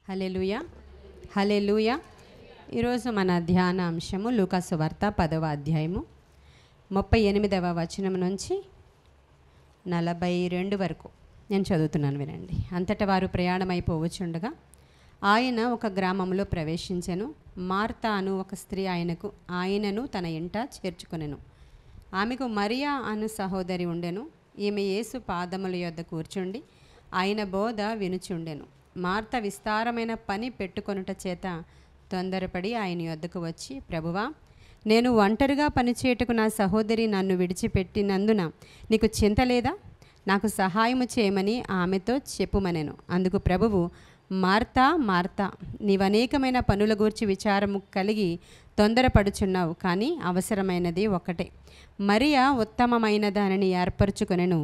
హల్లెలూయా హల్లెలూయా. ఈరోజు మన ధ్యాన అంశము లూకా సువార్త 10వ అధ్యాయము 38వ వచనం నుంచి 42 వరకు నేను చదువుతున్నాను, వినండి. అంతటా వారు ప్రయాణమైపోవచ్చుండగా ఆయన ఒక గ్రామంలో ప్రవేశించెను. మార్తా అను ఒక స్త్రీ ఆయనను తన ఇంట చేర్చుకొనెను. ఆమెకు మరియా అను సహోదరి ఉండెను. ఈమె యేసు పాదముల యొద్ద కూర్చుండి ఆయన బోధ వినుచుండెను. మార్త విస్తారమైన పని పెట్టుకొనుట చేత తొందరపడి ఆయన యొద్దకు వచ్చి, ప్రభువా, నేను ఒంటరిగా పనిచేయటకు నా సహోదరి నన్ను విడిచిపెట్టినందున నీకు చింత లేదా? నాకు సహాయము చేయమని ఆమెతో చెప్పుమనెను. అందుకు ప్రభువు, మార్తా మార్తా, నీవనేకమైన పనుల గూర్చి విచారము కలిగి తొందరపడుచున్నావు, కానీ అవసరమైనది ఒకటే. మరియా ఉత్తమమైన దానిని ఏర్పరచుకొనెను,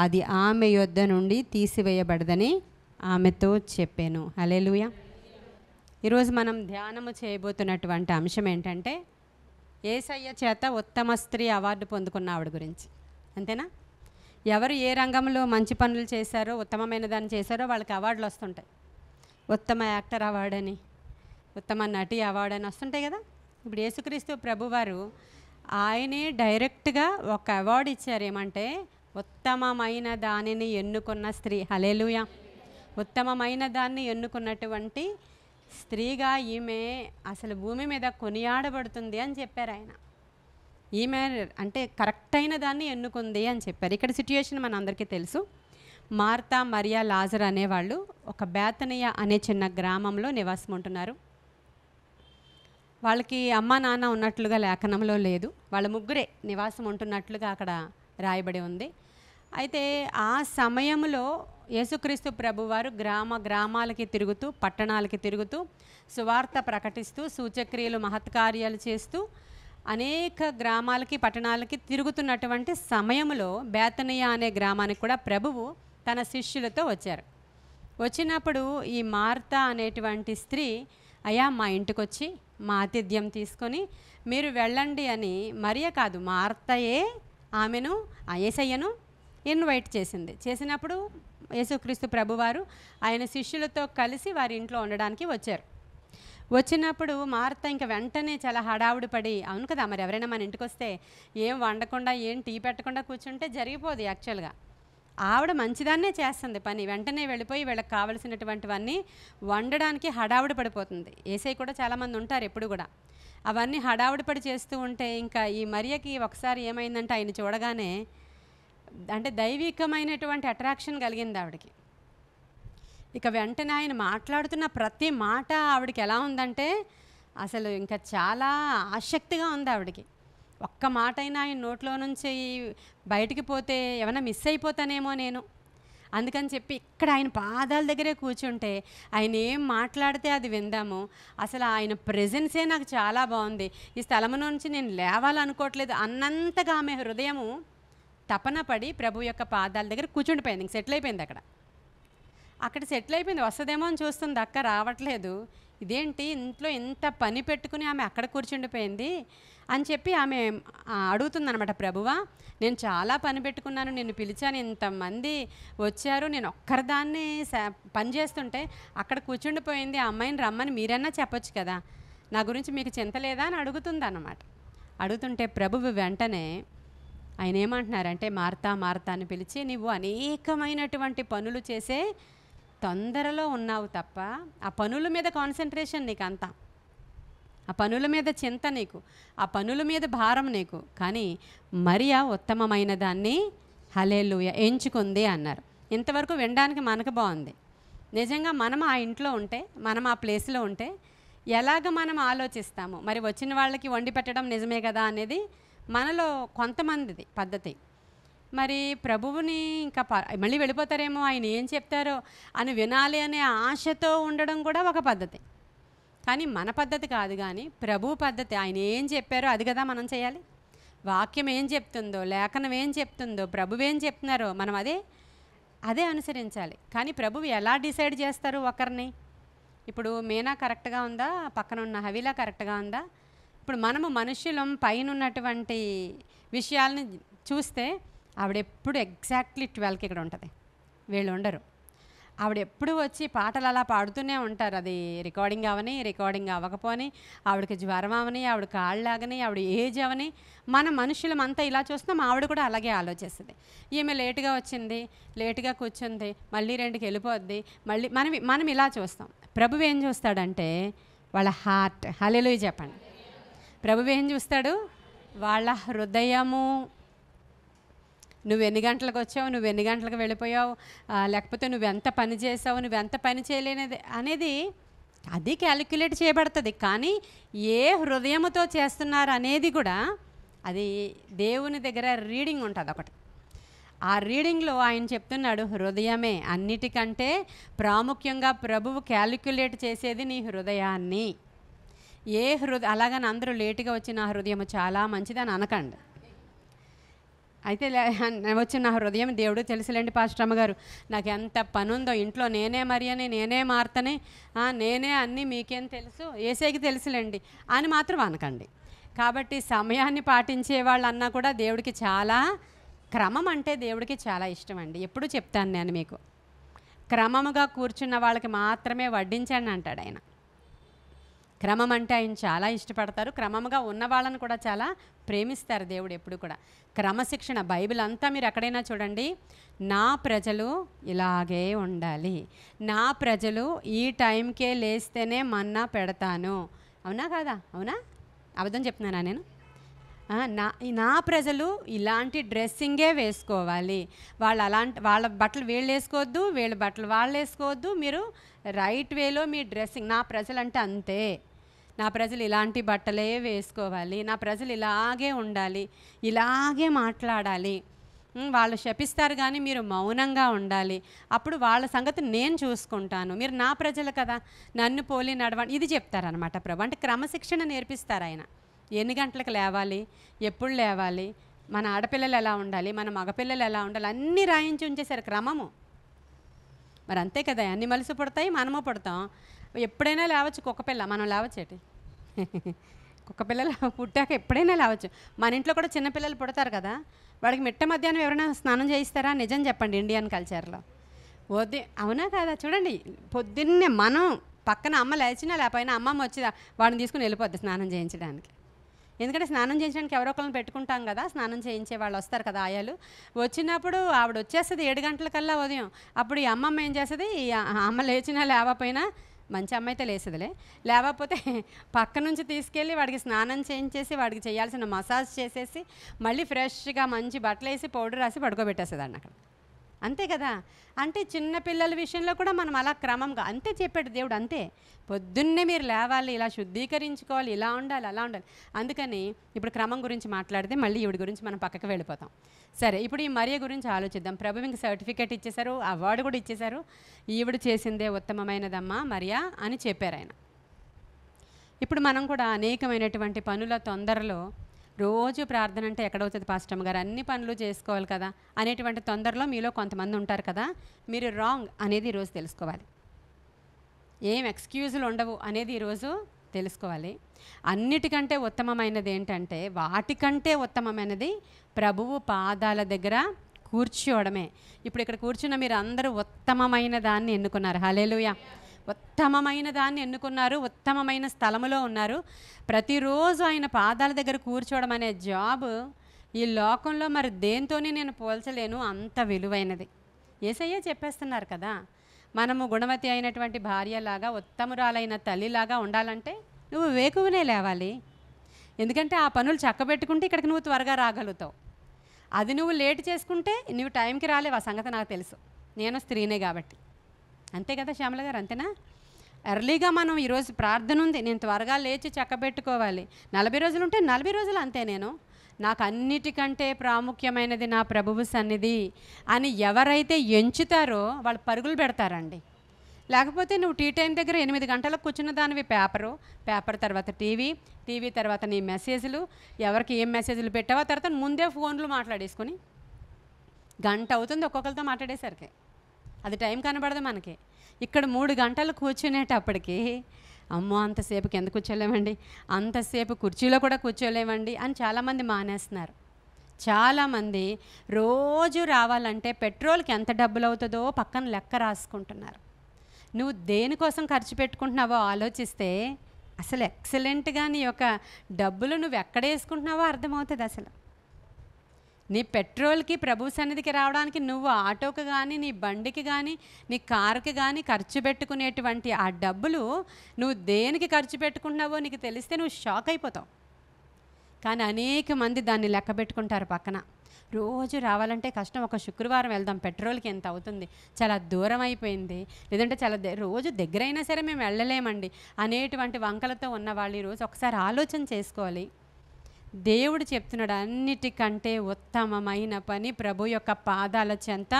అది ఆమె యొద్ద నుండి తీసివేయబడదని ఆమెతో చెప్పాను. హల్లెలూయా. ఈరోజు మనం ధ్యానము చేయబోతున్నటువంటి అంశం ఏంటంటే, యేసయ్య చేత ఉత్తమ స్త్రీ అవార్డు పొందుకున్న ఆవిడ గురించి. అంతేనా? ఎవరు ఏ రంగంలో మంచి పనులు చేశారో, ఉత్తమమైన దాన్ని చేశారో వాళ్ళకి అవార్డులు వస్తుంటాయి. ఉత్తమ యాక్టర్ అవార్డు అని, ఉత్తమ నటి అవార్డు అని వస్తుంటాయి కదా. ఇప్పుడు యేసుక్రీస్తు ప్రభువారు ఆయనే డైరెక్ట్గా ఒక అవార్డు ఇచ్చారు. ఏమంటే, ఉత్తమమైన దానిని ఎన్నుకున్న స్త్రీ. హల్లెలూయా. ఉత్తమమైన దాన్ని ఎన్నుకున్నటువంటి స్త్రీగా ఈమె అసలు భూమి మీద కొనియాడబడుతుంది అని చెప్పారు ఆయన. ఈమె అంటే కరెక్ట్ అయిన దాన్ని ఎన్నుకుంది అని చెప్పారు. ఇక్కడ సిట్యుయేషన్ మన అందరికీ తెలుసు. మార్తా, మరియా, లాజరు అనేవాళ్ళు ఒక బేతనియ అనే చిన్న గ్రామంలో నివాసం ఉంటున్నారు. వాళ్ళకి అమ్మ నాన్న ఉన్నట్లుగా లేఖనంలో లేదు. వాళ్ళ ముగ్గురే నివాసం ఉంటున్నట్లుగా అక్కడ రాయబడి ఉంది. అయితే ఆ సమయంలో యేసుక్రీస్తు ప్రభువారు గ్రామాలకి తిరుగుతూ, పట్టణాలకి తిరుగుతూ, సువార్త ప్రకటిస్తూ, సూచక్రియలు, మహత్కార్యాలు చేస్తూ అనేక గ్రామాలకి, పట్టణాలకి తిరుగుతున్నటువంటి సమయంలో బేతనియ అనే గ్రామానికి కూడా ప్రభువు తన శిష్యులతో వచ్చారు. వచ్చినప్పుడు ఈ మార్తా అనేటువంటి స్త్రీ, అయ్యా మా ఇంటికి వచ్చి మా ఆతిథ్యం తీసుకొని మీరు వెళ్ళండి అని మరియ కాదు, మార్తయే ఆమెను, యేసయ్యను ఇన్వైట్ చేసినప్పుడు యేసుక్రీస్తు ప్రభువారు ఆయన శిష్యులతో కలిసి వారి ఇంట్లో ఉండడానికి వచ్చారు. వచ్చినప్పుడు మార్త ఇంకా వెంటనే చాలా హడావుడి పడి, అవును కదా, మరి ఎవరైనా మన ఇంటికి వస్తే ఏం వండకుండా, ఏం టీ పెట్టకుండా కూర్చుంటే జరిగిపోదు. యాక్చువల్గా ఆవిడ మంచిదాన్నే చేస్తుంది పని. వెంటనే వెళ్ళిపోయి వీళ్ళకి కావలసినటువంటివన్నీ వండడానికి హడావుడి పడిపోతుంది. యేసయ్య కూడా చాలామంది ఉంటారు ఎప్పుడు కూడా. అవన్నీ హడావుడి పడి చేస్తూ ఉంటే ఇంకా ఈ మరియకి ఒకసారి ఏమైందంటే ఆయన చూడగానే అంటే దైవికమైనటువంటి అట్రాక్షన్ కలిగింది ఆవిడకి. ఇక వెంటనే ఆయన మాట్లాడుతున్న ప్రతి మాట ఆవిడకి ఎలా ఉందంటే అసలు ఇంకా చాలా ఆసక్తిగా ఉంది ఆవిడకి. ఒక్క మాట అయినా ఆయన నోట్లో నుంచి బయటికి పోతే ఏమైనా మిస్ అయిపోతానేమో నేను, అందుకని చెప్పి ఇక్కడ ఆయన పాదాల దగ్గరే కూర్చుంటే ఆయన ఏం మాట్లాడితే అది విందాము. అసలు ఆయన ప్రెజెన్సే నాకు చాలా బాగుంది, ఈ స్థలము నుంచి నేను లేవాలనుకోవట్లేదు అన్నంతగా ఆమె హృదయము తపన పడి ప్రభు యొక్క పాదాల దగ్గర కూర్చుండిపోయింది. ఇంక సెటిల్ అయిపోయింది అక్కడ సెటిల్ అయిపోయింది. వస్తుందేమో అని చూస్తుంది, అక్క రావట్లేదు. ఇదేంటి ఇంట్లో ఇంత పని పెట్టుకుని ఆమె అక్కడ కూర్చుండిపోయింది అని చెప్పి ఆమె అడుగుతుందనమాట. ప్రభువా, నేను చాలా పని పెట్టుకున్నాను, నిన్ను పిలిచాను, ఇంతమంది వచ్చారు, నేను ఒక్కరిదాన్ని పని చేస్తుంటే అక్కడ కూర్చుండిపోయింది, ఆ అమ్మాయిని రమ్మని మీరన్నా చెప్పొచ్చు కదా, నా గురించి మీకు చింత లేదా అని అడుగుతుంది అన్నమాట. అడుగుతుంటే ప్రభువు వెంటనే ఆయన ఏమంటున్నారంటే, మార్తా మార్తా అని పిలిచి, నువ్వు అనేకమైనటువంటి పనులు చేసే తొందరలో ఉన్నావు తప్ప ఆ పనుల మీద కాన్సన్ట్రేషన్ నీకు అంతా, ఆ పనుల మీద చింత నీకు, ఆ పనుల మీద భారం నీకు, కానీ మరియా ఉత్తమమైన దాన్ని హల్లెలూయా ఎంచుకుంది అన్నారు. ఇంతవరకు వినడానికి మనకు బాగుంది. నిజంగా మనం ఆ ఇంట్లో ఉంటే, మనం ఆ ప్లేస్లో ఉంటే ఎలాగ మనం ఆలోచిస్తాము? మరి వచ్చిన వాళ్ళకి వండి పెట్టడం నిజమే కదా అనేది మనలో కొంతమందిది పద్ధతి. మరి ప్రభువుని ఇంకా మళ్ళీ వెళ్ళిపోతారేమో, ఆయన ఏం చెప్తారో అని వినాలి అనే ఆశతో ఉండడం కూడా ఒక పద్ధతి. కానీ మన పద్ధతి కాదు, కానీ ప్రభు పద్ధతి. ఆయన ఏం చెప్పారో అది కదా మనం చేయాలి. వాక్యం ఏం చెప్తుందో, లేఖనం ఏం చెప్తుందో, ప్రభువు ఏం చెప్తున్నారో మనం అదే అనుసరించాలి. కానీ ప్రభువు ఎలా డిసైడ్ చేస్తారు ఒకరిని? ఇప్పుడు మీనా కరెక్ట్గా ఉందా, పక్కన ఉన్న హవీలా కరెక్ట్గా ఉందా? ఇప్పుడు మనము మనుష్యులం పైన ఉన్నటువంటి విషయాలని చూస్తే ఆవిడెప్పుడు ఎగ్జాక్ట్లీ 12కి ఇక్కడ ఉంటుంది, వీళ్ళు ఉండరు. ఆవిడ ఎప్పుడు వచ్చి పాటలు అలా పాడుతూనే ఉంటారు. అది రికార్డింగ్ అవని, రికార్డింగ్ అవ్వకపోని, ఆవిడకి జ్వరం అవని, ఆవిడ కాళ్ళు ఆగని, ఆవిడ ఏజ్ అవని, మన మనుషులం అంతా ఇలా చూస్తున్నాం, ఆవిడ కూడా అలాగే ఆలోచిస్తుంది. ఈమె లేటుగా వచ్చింది, లేటుగా కూర్చుంది, మళ్ళీ 2కి వెళ్ళిపోద్ది, మళ్ళీ మనం ఇలా చూస్తాం. ప్రభువు ఏం చూస్తాడంటే వాళ్ళ హార్ట్. హల్లెలూయా చెప్పండి. ప్రభువు ఏం చూస్తాడు? వాళ్ళ హృదయము. నువ్వు ఎన్ని గంటలకు వచ్చావు, నువ్వు ఎన్ని గంటలకు వెళ్ళిపోయావు, లేకపోతే నువ్వెంత పని చేసావు, నువ్వెంత పని చేయలేనిది అనేది అది క్యాలిక్యులేట్ చేయబడుతుంది. కానీ ఏ హృదయముతో చేస్తున్నారు అనేది కూడా అది దేవుని దగ్గర రీడింగ్ ఉంటుంది ఒకటి. ఆ రీడింగ్లో ఆయన చెప్తున్నాడు హృదయమే అన్నిటికంటే ప్రాముఖ్యంగా ప్రభువు క్యాలిక్యులేట్ చేసేది నీ హృదయాన్ని. ఏ అలాగని అందరూ లేటుగా వచ్చిన హృదయం చాలా మంచిదని అనకండి. అయితే వచ్చి నా హృదయం దేవుడు తెలుసులేండి పాస్టమ్మ గారు, నాకు ఎంత పని ఉందో ఇంట్లో, నేనే మరియని, నేనే మార్తని, నేనే అన్నీ మీకేం తెలుసు, ఏసైకి తెలుసులేండి అని మాత్రం అనకండి. కాబట్టి సమయాన్ని పాటించే వాళ్ళు అన్నా కూడా దేవుడికి చాలా, క్రమం అంటే దేవుడికి చాలా ఇష్టం అండి. ఎప్పుడు చెప్తాను నేను మీకు, క్రమముగా కూర్చున్న వాళ్ళకి మాత్రమే వడ్డించండి అంటాడు ఆయన. క్రమం అంటే ఆయన చాలా ఇష్టపడతారు. క్రమముగా ఉన్న వాళ్ళని కూడా చాలా ప్రేమిస్తారు దేవుడు ఎప్పుడు కూడా. క్రమశిక్షణ బైబిల్ అంతా మీరు ఎక్కడైనా చూడండి, నా ప్రజలు ఇలాగే ఉండాలి, నా ప్రజలు ఈ టైంకే లేస్తేనే మన్నా పెడతాను. అవునా కాదా? అవునా? అబద్ధం చెప్తున్నానా నేను? నా ప్రజలు ఇలాంటి డ్రెస్సింగే వేసుకోవాలి, వాళ్ళ బట్టలు వీళ్ళు వేసుకోవద్దు, వీళ్ళ బట్టలు వాళ్ళు వేసుకోవద్దు, మీరు రైట్ వేలో మీ డ్రెస్సింగ్. నా ప్రజలు అంటే అంతే, నా ప్రజలు ఇలాంటి బట్టలే వేసుకోవాలి, నా ప్రజలు ఇలాగే ఉండాలి, ఇలాగే మాట్లాడాలి, వాళ్ళు శపిస్తారు కానీ మీరు మౌనంగా ఉండాలి, అప్పుడు వాళ్ళ సంగతి నేను చూసుకుంటాను, మీరు నా ప్రజలు కదా, నన్ను పోలి నడవండి, ఇది చెప్తారనమాట ప్రభు. అంటే క్రమశిక్షణ నేర్పిస్తారు ఆయన. ఎన్ని గంటలకు లేవాలి, ఎప్పుడు లేవాలి, మన ఆడపిల్లలు ఎలా ఉండాలి, మన మగపిల్లలు ఎలా ఉండాలి, అన్నీ రాయించి ఉంచేశారు క్రమము. మరి అంతే కదా, అన్ని మలుసు పుడతాయి, మనము పుడతాం. ఎప్పుడైనా లేవచ్చు కుక్కపిల్ల, మనం లేవచ్చేటి కుక్కపిల్లలు పుట్టాక ఎప్పుడైనా లేవచ్చు. మన ఇంట్లో కూడా చిన్నపిల్లలు పుడతారు కదా, వాడికి మిట్ట మధ్యాహ్నం ఎవరైనా స్నానం చేయిస్తారా? నిజం చెప్పండి, ఇండియన్ కల్చర్లో అవునా కదా? చూడండి, పొద్దున్నే మనం పక్కన అమ్మ లేచినా లేకపోయినా అమ్మమ్మ వచ్చి వాడిని తీసుకుని వెళ్ళిపోద్ది స్నానం చేయించడానికి. ఎందుకంటే స్నానం చేయించడానికి ఎవరో ఒకరిని పెట్టుకుంటాం కదా, స్నానం చేయించే వాళ్ళు వస్తారు కదా ఆయాలు. వచ్చినప్పుడు ఆవిడ వచ్చేస్తుంది 7 గంటలకల్లా ఉదయం. అప్పుడు ఈ అమ్మమ్మ ఏం చేస్తుంది, ఈ అమ్మ లేచినా లేవపోయినా, మంచి అమ్మ అయితే లేస్తుందిలే, లేకపోతే పక్క నుంచి తీసుకెళ్ళి వాడికి స్నానం చేయించేసి వాడికి చేయాల్సిన మసాజ్ చేసేసి మళ్ళీ ఫ్రెష్గా మంచి బట్టలు వేసి పౌడర్ రాసి పడుకోబెట్టేస్తుంది అక్కడ. అంతే కదా? అంటే చిన్నపిల్లల విషయంలో కూడా మనం అలా క్రమంగా అంతే చెప్పాడు దేవుడు. అంతే, పొద్దున్నే మీరు లేవాలి, ఇలా శుద్ధీకరించుకోవాలి, ఇలా ఉండాలి, అలా ఉండాలి. అందుకని ఇప్పుడు క్రమం గురించి మాట్లాడితే మళ్ళీ ఈవిడ గురించి మనం పక్కకు వెళ్ళిపోతాం. సరే, ఇప్పుడు ఈ మరియ గురించి ఆలోచిద్దాం. ప్రభు ఇంక సర్టిఫికేట్ ఇచ్చేశారు, అవార్డు కూడా ఇచ్చేశారు. ఈవిడ చేసిందే ఉత్తమమైనదమ్మా మరియా అని చెప్పారు ఆయన. ఇప్పుడు మనం కూడా అనేకమైనటువంటి పనుల తొందరలో, రోజు ప్రార్థన అంటే ఎక్కడవుతుంది పాస్టమ్ గారు, అన్ని పనులు చేసుకోవాలి కదా అనేటువంటి తొందరలో మీలో కొంతమంది ఉంటారు కదా, మీరు రాంగ్ అనేది ఈరోజు తెలుసుకోవాలి. ఏం ఎక్స్క్యూజులు ఉండవు అనేది ఈరోజు తెలుసుకోవాలి. అన్నిటికంటే ఉత్తమమైనది ఏంటంటే, వాటికంటే ఉత్తమమైనది ప్రభువు పాదాల దగ్గర కూర్చోవడమే. ఇప్పుడు ఇక్కడ కూర్చున్న మీరు అందరూ ఉత్తమమైన దాన్ని ఎన్నుకున్నారు. హల్లెలూయా. ఉత్తమమైన దాన్ని ఎన్నుకున్నారు, ఉత్తమమైన స్థలములో ఉన్నారు. ప్రతిరోజు ఆయన పాదాల దగ్గర కూర్చోవడం అనే జాబ్ ఈ లోకంలో మరి దేంతోనే నేను పోల్చలేను, అంత విలువైనది. యేసయ్య చెప్పేస్తున్నారు కదా, మనము గుణవతి అయినటువంటి భార్యలాగా, ఉత్తమురాలైన తల్లిలాగా ఉండాలంటే నువ్వు వేకువనే లేవాలి. ఎందుకంటే ఆ పనులు చక్కబెట్టుకుంటే ఇక్కడికి నువ్వు త్వరగా రాగలుగుతావు. అది నువ్వు లేట్ చేసుకుంటే నువ్వు టైంకి రాలేవు. ఆ సంగతి నాకు తెలుసు, నేను స్త్రీనే కాబట్టి. అంతే కదా శ్యామల గారు, అంతేనా? ఎర్లీగా మనం ఈరోజు ప్రార్థన ఉంది, నేను త్వరగా లేచి చక్కబెట్టుకోవాలి. 40 రోజులు ఉంటే 40 రోజులు అంతే. నాకు అన్నిటికంటే ప్రాముఖ్యమైనది నా ప్రభువు సన్నిధి అని ఎవరైతే ఎంచుతారో వాళ్ళు పరుగులు పెడతారండి. లేకపోతే నువ్వు టీ టైం దగ్గర 8 గంటలకు కూర్చున్న దానివి పేపర్ తర్వాత టీవీ తర్వాత నీ మెసేజ్లు, ఎవరికి ఏం మెసేజ్లు పెట్టావో, తర్వాత ముందే ఫోన్లు మాట్లాడేసుకొని గంట అవుతుంది ఒక్కొక్కరితో మాట్లాడేసరికి. అది టైం కనబడదు మనకి. ఇక్కడ 3 గంటలు కూర్చునేటప్పటికి అమ్మో అంతసేపుకి ఎందుకు కూర్చోలేమండి, అంతసేపు కుర్చీలో కూడా కూర్చోలేమండి అని చాలామంది మానేస్తున్నారు. చాలామంది రోజు రావాలంటే పెట్రోల్కి ఎంత డబ్బులు అవుతుందో పక్కన లెక్క రాసుకుంటున్నారు. నువ్వు దేనికోసం ఖర్చు పెట్టుకుంటున్నావో ఆలోచిస్తే అసలు ఎక్సలెంట్గా నీ యొక్క డబ్బులు నువ్వు ఎక్కడ వేసుకుంటున్నావో అర్థమవుతుంది. అసలు నీ పెట్రోల్కి ప్రభు సన్నిధికి రావడానికి నువ్వు ఆటోకి కానీ, నీ బండికి కానీ, నీ కారుకి కానీ ఖర్చు పెట్టుకునేటువంటి ఆ డబ్బులు నువ్వు దేనికి ఖర్చు పెట్టుకుంటున్నావో నీకు తెలిస్తే నువ్వు షాక్ అయిపోతావు. కానీ అనేక మంది దాన్ని లెక్క పెట్టుకుంటారు పక్కన. రోజు రావాలంటే కష్టం, ఒక శుక్రవారం వెళ్దాం, పెట్రోల్కి ఎంత అవుతుంది, చాలా దూరం అయిపోయింది, లేదంటే చాలా రోజు దగ్గరైనా సరే మేము వెళ్ళలేమండి అనేటువంటి వంకలతో ఉన్నవాళ్ళు ఈరోజు ఒకసారి ఆలోచన చేసుకోవాలి. దేవుడు చెప్తున్నాడు, అన్నిటికంటే ఉత్తమమైన పని ప్రభు యొక్క పాదాల చెంత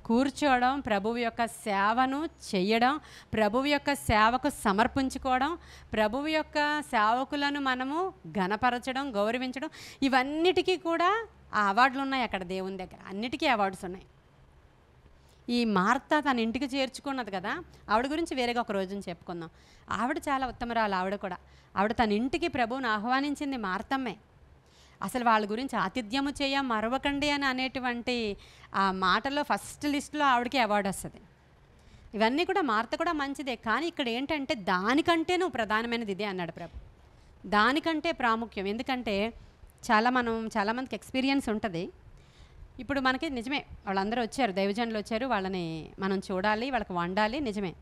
కూర్చోవడం, ప్రభువు యొక్క సేవను చేయడం, ప్రభువు యొక్క సేవకు సమర్పించుకోవడం, ప్రభువు యొక్క సేవకులను మనము ఘనపరచడం, గౌరవించడం. ఇవన్నిటికీ కూడా ఆ అవార్డులు ఉన్నాయి అక్కడ దేవుని దగ్గర, అన్నిటికీ అవార్డ్స్ ఉన్నాయి. ఈ మార్త తన ఇంటికి చేర్చుకున్నది కదా, ఆవిడ గురించి వేరేగా ఒక రోజున చెప్పుకుందాం. ఆవిడ చాలా ఉత్తమరాలు. ఆవిడ తన ఇంటికి ప్రభువుని ఆహ్వానించింది మార్తమ్మే. అసలు వాళ్ళ గురించి ఆతిథ్యము చేయ మరవకండి అని అనేటువంటి ఆ మాటలో ఫస్ట్ లిస్టులో ఆవిడకి అవార్డు వస్తుంది. ఇవన్నీ కూడా మార్త కూడా మంచిదే, కానీ ఇక్కడ ఏంటంటే దానికంటేనూ ప్రధానమైనది ఇదే అన్నాడు ప్రభు. దానికంటే ప్రాముఖ్యం. ఎందుకంటే చాలామందికి ఎక్స్పీరియన్స్ ఉంటుంది. ఇప్పుడు మనకి నిజమే వాళ్ళందరూ వచ్చారు, దైవజనులు వచ్చారు, వాళ్ళని మనం చూడాలి, వాళ్ళకి వండాలి, నిజమే.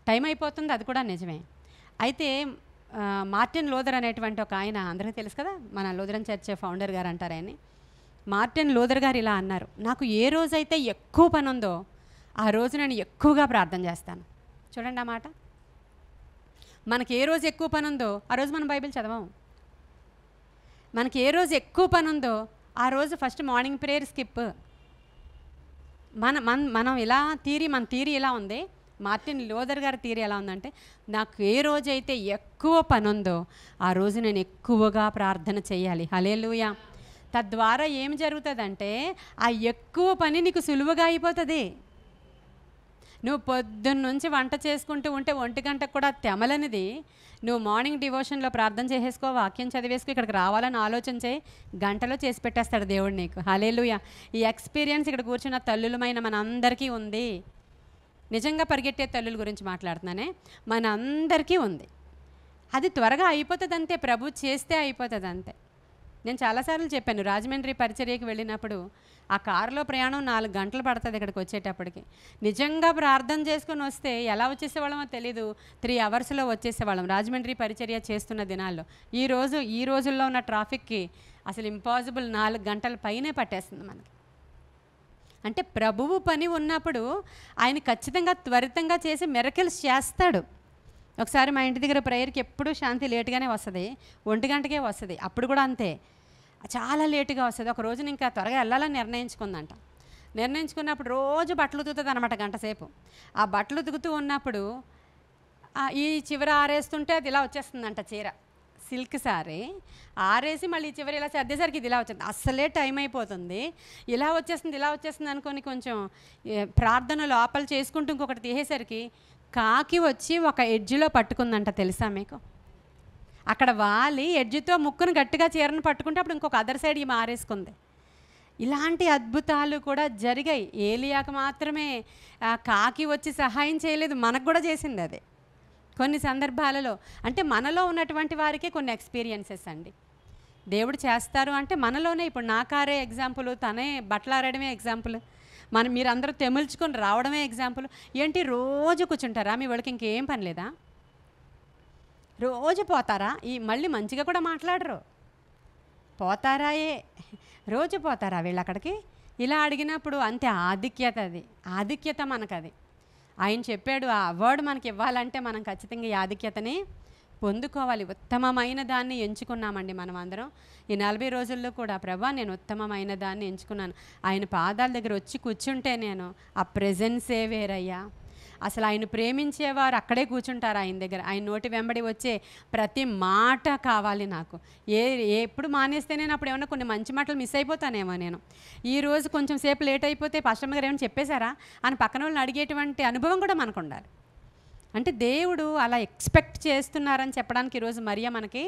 టైం అయిపోతుంది, అది కూడా నిజమే. అయితే మార్టిన్ లూథర్ అనేటువంటి ఒక ఆయన అందరికీ తెలుసు కదా, మన లూథరన్ చర్చ్ ఫౌండర్ గారు అంటారు ఆయన్ని. మార్టిన్ లూథర్ గారు ఇలా అన్నారు, నాకు ఏ రోజైతే ఎక్కువ పని ఉందో ఆ రోజు నేను ఎక్కువగా ప్రార్థన చేస్తాను. చూడండి ఆ మాట. మనకి ఏ రోజు ఎక్కువ పని ఉందో ఆ రోజు మనం బైబిల్ చదవము. మనకి ఏ రోజు ఎక్కువ పని ఉందో ఆ రోజు ఫస్ట్ మార్నింగ్ ప్రేయర్ స్కిప్. మనం ఇలా మన థీరీ ఇలా ఉంది. మార్టిన్ లూథర్ గారి థీరీ ఎలా ఉందంటే, నాకు ఏ రోజైతే ఎక్కువ పని ఉందో ఆ రోజు నేను ఎక్కువగా ప్రార్థన చేయాలి. హల్లెలూయా. తద్వారా ఏం జరుగుతుందంటే ఆ ఎక్కువ పని నీకు సులువుగా అయిపోతుంది. నువ్వు పొద్దున్న నుంచి వంట చేసుకుంటూ ఉంటే 1 గంటకు కూడా తెమలనిది నువ్వు మార్నింగ్ డివోషన్లో ప్రార్థన చేసేసుకో, వాక్యం చదివేసుకో, ఇక్కడికి రావాలని ఆలోచన చేయి, గంటలో చేసి పెట్టేస్తాడు దేవుడు నీకు. హల్లెలూయా. ఈ ఎక్స్పీరియన్స్ ఇక్కడ కూర్చున్న తల్లులమైన మన అందరికీ ఉంది. నిజంగా పరిగెట్టే తల్లుల గురించి మాట్లాడుతున్నానే, మన అందరికీ ఉంది. అది త్వరగా అయిపోతుంది అంతే, ప్రభు చేస్తే అయిపోతుంది అంతే. నేను చాలాసార్లు చెప్పాను, రాజమండ్రి పరిచర్యకి వెళ్ళినప్పుడు ఆ కారులో ప్రయాణం 4 గంటలు పడుతుంది ఇక్కడికి వచ్చేటప్పటికి. నిజంగా ప్రార్థన చేసుకొని వస్తే ఎలా వచ్చేసేవాళ్ళమో తెలీదు, 3 అవర్స్లో వచ్చేసేవాళ్ళం రాజమండ్రి పరిచర్య చేస్తున్న దినాల్లో. ఈ రోజుల్లో ఉన్న ట్రాఫిక్కి అసలు ఇంపాసిబుల్, 4 గంటల పైనే పట్టేస్తుంది మనకి. అంటే ప్రభువు పని ఉన్నప్పుడు ఆయన ఖచ్చితంగా త్వరితంగా చేసి మిరకిల్స్ చేస్తాడు. ఒకసారి మా ఇంటి దగ్గర ప్రేయర్కి ఎప్పుడూ శాంతి లేటుగానే వస్తుంది, 1 గంటకే వస్తుంది. అప్పుడు కూడా అంతే, చాలా లేటుగా వస్తుంది. ఒక రోజున ఇంకా త్వరగా వెళ్ళాలని నిర్ణయించుకున్నప్పుడు రోజు బట్టలు ఉతుకుతుంది అనమాట, గంట సేపు. ఆ బట్టలు ఉతుకుతూ ఉన్నప్పుడు ఈ చివర ఆరేస్తుంటే అది ఇలా వచ్చేస్తుందంట చీర, సిల్క్ సారీ ఆరేసి మళ్ళీ చివరి ఇలా సర్దేసరికి ఇది ఇలా వచ్చింది. అస్సలే టైం అయిపోతుంది, ఇలా వచ్చేస్తుంది అనుకొని కొంచెం ప్రార్థన లోపల చేసుకుంటూ ఇంకొకటి తీసేసరికి కాకి వచ్చి ఒక ఎడ్జ్లో పట్టుకుందంట. తెలుసా మీకు? అక్కడ వాలి ఎడ్జ్తో ముక్కును గట్టిగా చీరను పట్టుకుంటే అప్పుడు ఇంకొక అదర్ సైడ్ ఈమె ఆరేసుకుంది. ఇలాంటి అద్భుతాలు కూడా జరిగాయి. ఏలియాకు మాత్రమే కాకి వచ్చి సహాయం చేయలేదు, మనకు కూడా చేసింది అదే కొన్ని సందర్భాలలో. అంటే మనలో ఉన్నటువంటి వారికే కొన్ని ఎక్స్పీరియన్సెస్ అండి దేవుడు చేస్తారు. అంటే మనలోనే, ఇప్పుడు నా కారే ఎగ్జాంపుల్, తనే బట్టలు ఆరడమే ఎగ్జాంపుల్, మీరందరూ తెముల్చుకొని రావడమే ఎగ్జాంపుల్. ఏంటి రోజు కూర్చుంటారా? మీ వాళ్ళకి ఇంకేం పని లేదా? రోజు పోతారా? మళ్ళీ మంచిగా కూడా మాట్లాడరు, పోతారాయే, రోజు పోతారా వీళ్ళు అక్కడికి? ఇలా అడిగినప్పుడు అంతే ఆధిక్యత మనకది. ఆయన చెప్పాడు, ఆ అవార్డు మనకి ఇవ్వాలంటే మనం ఖచ్చితంగా ఈ ఆధిక్యతని పొందుకోవాలి. ఉత్తమమైన దాన్ని ఎంచుకున్నామండి మనం అందరం. ఈ 40 రోజుల్లో కూడా ప్రభా నేను ఉత్తమమైన దాన్ని ఎంచుకున్నాను. ఆయన పాదాల దగ్గర వచ్చి కూర్చుంటే నేను ఆ ప్రెజెన్సే వేరయ్యా. అసలు ఆయన ప్రేమించేవారు అక్కడే కూర్చుంటారు ఆయన దగ్గర. ఆయన నోటి వెంబడి వచ్చే ప్రతి మాట కావాలి నాకు. ఎప్పుడు మానేస్తే నేను అప్పుడు ఏమన్నా కొన్ని మంచి మాటలు మిస్ అయిపోతానేమో నేను. ఈరోజు కొంచెం సేపు లేట్ అయిపోతే పాస్టర్ గారు ఏమైనా చెప్పేశారా అని పక్కన వాళ్ళని అడిగేటువంటి అనుభవం కూడా మనకు ఉండాలి. అంటే దేవుడు అలా ఎక్స్పెక్ట్ చేస్తున్నారని చెప్పడానికి ఈరోజు మరియా మనకి